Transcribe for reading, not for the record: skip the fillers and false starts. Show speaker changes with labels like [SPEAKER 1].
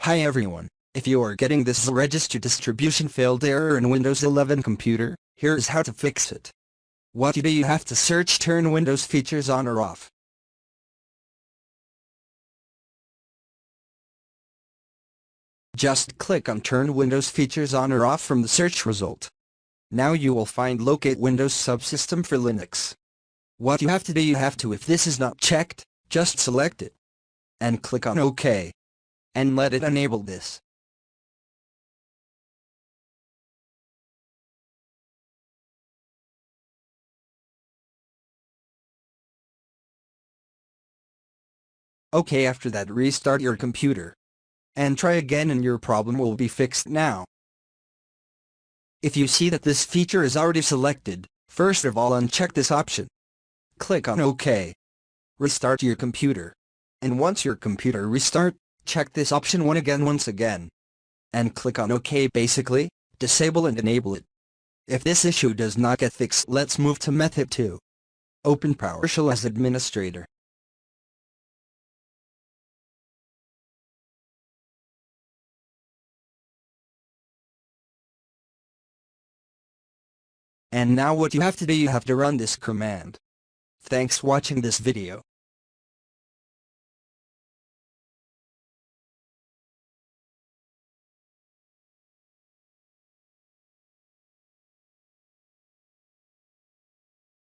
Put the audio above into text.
[SPEAKER 1] Hi everyone, if you are getting this register distribution failed error in Windows 11 computer, here is how to fix it. What you do, you have to search turn Windows features on or off. Just click on turn Windows features on or off from the search result. Now you will find locate Windows Subsystem for Linux. What you have to do, if this is not checked, just select it and click on OK and let it enable this. OK, after that restart your computer and try again and your problem will be fixed now. If you see that this feature is already selected, first of all uncheck this option. Click on OK. Restart your computer. And once your computer restart, check this option once again. And click on OK. Basically, disable and enable it. If this issue does not get fixed, let's move to method 2. Open PowerShell as administrator. And now what you have to do, you have to run this command. Thanks watching this video.